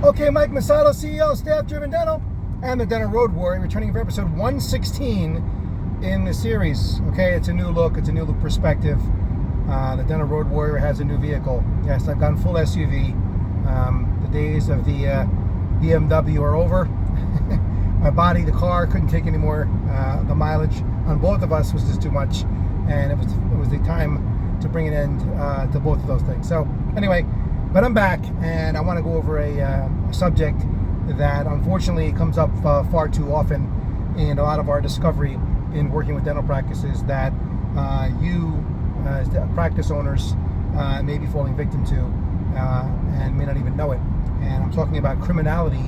Okay, Mike Masato, CEO, Staff Driven Dental, and the Dental Road Warrior, returning for episode 116 in the series. Okay, it's a new look, it's a new perspective. The Dental Road Warrior has a new vehicle. Yes, I've gone full SUV. The days of the BMW are over. My body, the car, couldn't take any more. The mileage on both of us was just too much, and it was the time to bring an end to both of those things. So anyway, but I'm back, and I want to go over a subject that unfortunately comes up far too often in a lot of our discovery in working with dental practices that you as practice owners may be falling victim to and may not even know it. And I'm talking about criminality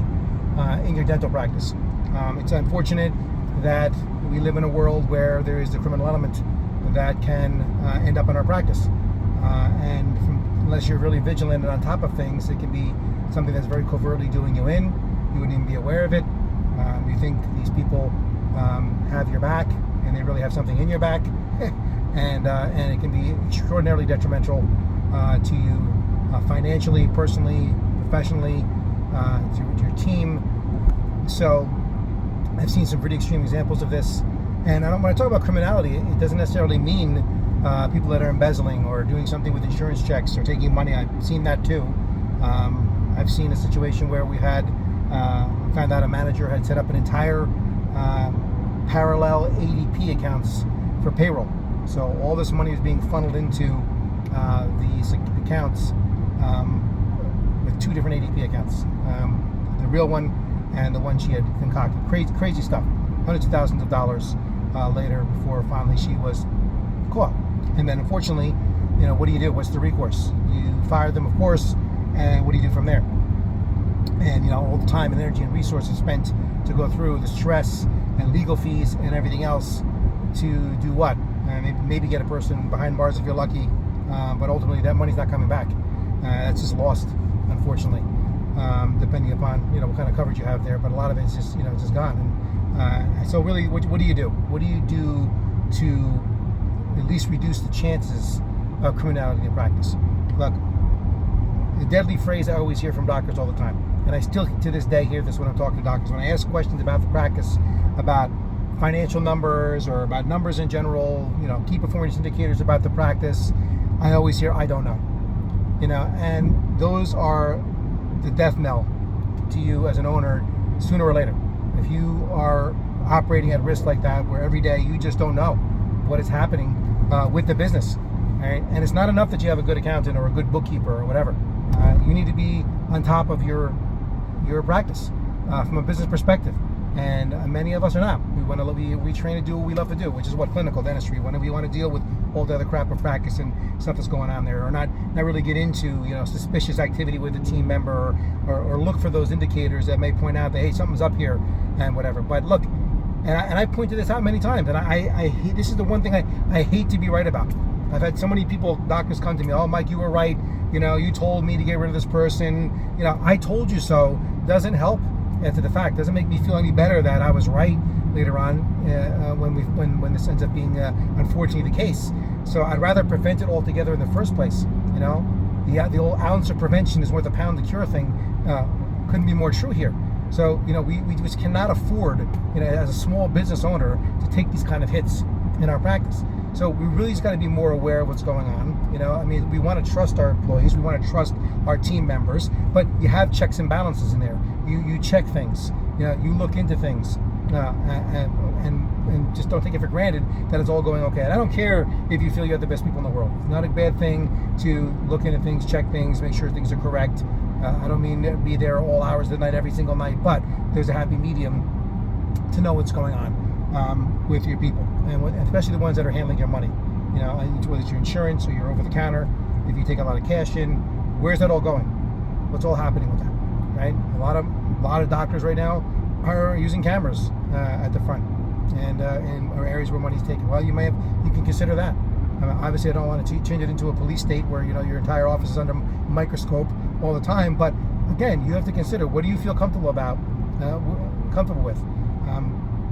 in your dental practice. It's unfortunate that we live in a world where there is the criminal element that can end up in our practice. Unless you're really vigilant and on top of things, it can be something that's very covertly doing you in. You wouldn't even be aware of it. You think these people have your back, and they really have something in your back. and it can be extraordinarily detrimental to you financially, personally, professionally, to your team. So I've seen some pretty extreme examples of this. And when I talk about criminality, it doesn't necessarily mean people that are embezzling or doing something with insurance checks or taking money. I've seen that too. I've seen a situation where we had found out a manager had set up an entire parallel ADP accounts for payroll. So all this money is being funneled into these accounts with two different ADP accounts. The real one and the one she had concocted. Crazy stuff. Hundreds of thousands of dollars later before finally she was caught. And then unfortunately, what do you do? What's the recourse? You fire them, of course, and what do you do from there? And all the time and energy and resources spent to go through the stress and legal fees and everything else to do what? Maybe get a person behind bars if you're lucky, but ultimately that money's not coming back. That's just lost, unfortunately, depending upon what kind of coverage you have there. But a lot of it's just just gone. And so really, what do you do? What do you do to at least reduce the chances of criminality in practice? Look, the deadly phrase I always hear from doctors all the time, and I still to this day hear this when I'm talking to doctors. When I ask questions about the practice, about financial numbers or about numbers in general, key performance indicators about the practice, I always hear, I don't know. And those are the death knell to you as an owner sooner or later. If you are operating at risk like that, where every day you just don't know what is happening with the business, right? And it's not enough that you have a good accountant or a good bookkeeper or whatever. You need to be on top of your practice from a business perspective. And many of us are not. We train to do what we love to do, which is what clinical dentistry. When we want to deal with all the other crap of practice and stuff that's going on there, or not really get into suspicious activity with a team member, or look for those indicators that may point out that hey, something's up here and whatever. But look, and I pointed this out many times, and I hate, this is the one thing I hate to be right about. I've had so many doctors come to me, oh Mike, you were right, you told me to get rid of this person, I told you so, doesn't help after the fact, doesn't make me feel any better that I was right later on when this ends up being unfortunately the case. So I'd rather prevent it altogether in the first place. The old ounce of prevention is worth a pound to cure thing couldn't be more true here. So we just cannot afford, as a small business owner, to take these kind of hits in our practice. So we really just got to be more aware of what's going on. We want to trust our employees, we want to trust our team members, but you have checks and balances in there. You check things, you look into things, and just don't take it for granted that it's all going okay. And I don't care if you feel you have the best people in the world. It's not a bad thing to look into things, check things, make sure things are correct. I don't mean to be there all hours of the night, every single night, but there's a happy medium to know what's going on with your people, and especially the ones that are handling your money. Whether it's your insurance or your over-the-counter, if you take a lot of cash in, where's that all going? What's all happening with that? Right? A lot of doctors right now are using cameras at the front and in areas where money's taken. Well, you can consider that. Obviously, I don't want to change it into a police state where your entire office is under microscope all the time. But again, you have to consider, what do you feel comfortable with?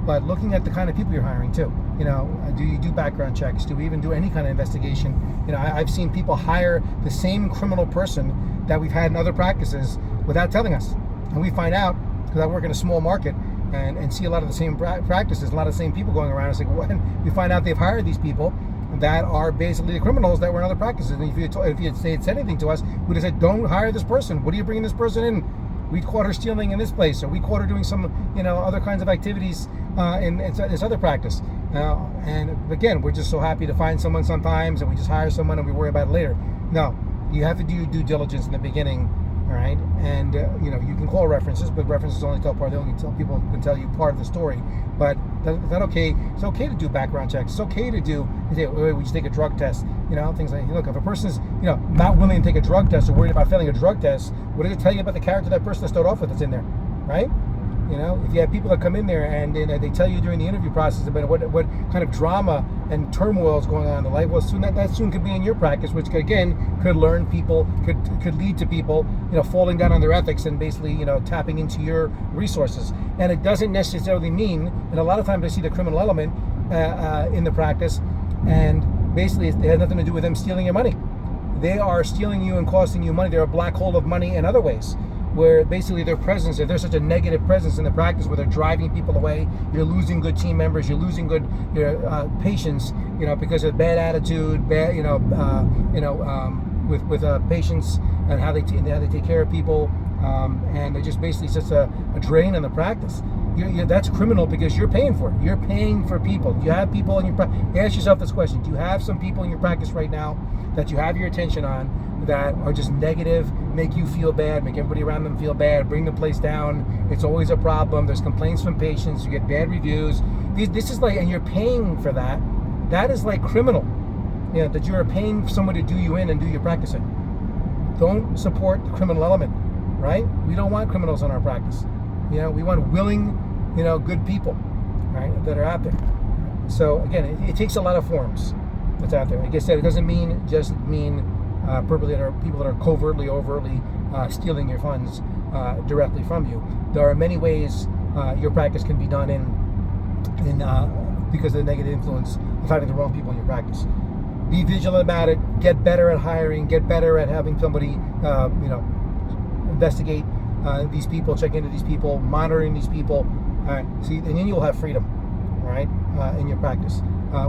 But looking at the kind of people you're hiring too. Do you do background checks? Do we even do any kind of investigation? I've seen people hire the same criminal person that we've had in other practices without telling us. And we find out, because I work in a small market and see a lot of the same practices, a lot of the same people going around. It's like, when we find out they've hired these people that are basically the criminals that were in other practices. And if you had said anything to us, we'd have said, don't hire this person. What are you bringing this person in? We caught her stealing in this place, or we caught her doing some, other kinds of activities in this other practice. And again, we're just so happy to find someone sometimes, and we just hire someone and we worry about it later. No, you have to do due diligence in the beginning, all right? And you can call references, but references only tell part. They only tell people can tell you part of the story. But that okay? It's okay to do background checks. It's okay to do. We just take a drug test. Things like, look, if a person is not willing to take a drug test or worried about failing a drug test, what does it tell you about the character of that person to start off with that's in there, right? If you have people that come in there and they tell you during the interview process about what kind of drama and turmoil is going on in their life, well, that soon could be in your practice, which again could lead to people, falling down on their ethics and basically, tapping into your resources. And it doesn't necessarily mean, and a lot of times I see the criminal element in the practice, and basically it has nothing to do with them stealing your money. They are stealing you and costing you money. They're a black hole of money in other ways, where basically their presence, if there's such a negative presence in the practice where they're driving people away, you're losing good team members, you're losing good patients, because of bad attitude, bad, with patients and how they take care of people, and it just basically sets a drain on the practice. That's criminal because you're paying for it. You're paying for people. You have people in your practice. Ask yourself this question: do you have some people in your practice right now that you have your attention on that are just negative, make you feel bad, make everybody around them feel bad, bring the place down? It's always a problem. There's complaints from patients. You get bad reviews. This is like, and you're paying for that. That is like criminal. That you are paying someone to do you in and do your practicing. Don't support the criminal element, right? We don't want criminals in our practice. We want willing, good people, right, that are out there. So again, it takes a lot of forms that's out there. Like I said, it doesn't mean purposely that are people that are covertly, overtly stealing your funds directly from you. There are many ways your practice can be done in because of the negative influence of having the wrong people in your practice. Be vigilant about it. Get better at hiring. Get better at having somebody, investigate these people, check into these people, monitoring these people. All right. See, and then you'll have freedom, all right, in your practice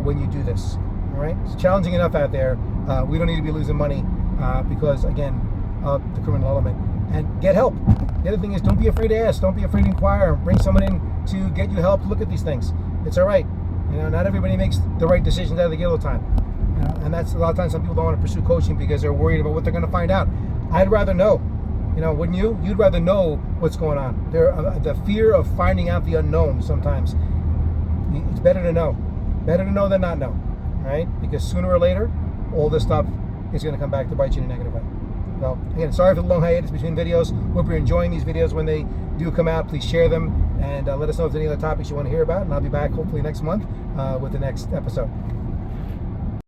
when you do this. All right. It's challenging enough out there. We don't need to be losing money because, again, of the criminal element. And get help. The other thing is, don't be afraid to ask. Don't be afraid to inquire. Bring someone in to get you help to look at these things. It's all right. Not everybody makes the right decisions out of the gate all the time. And that's a lot of times some people don't want to pursue coaching because they're worried about what they're going to find out. I'd rather know. Wouldn't you? You'd rather know what's going on. The fear of finding out the unknown sometimes. It's better to know. Better to know than not know. Right? Because sooner or later, all this stuff is going to come back to bite you in a negative way. Well, again, sorry for the long hiatus between videos. Hope you're enjoying these videos when they do come out. Please share them and let us know if there's any other topics you want to hear about. And I'll be back hopefully next month with the next episode.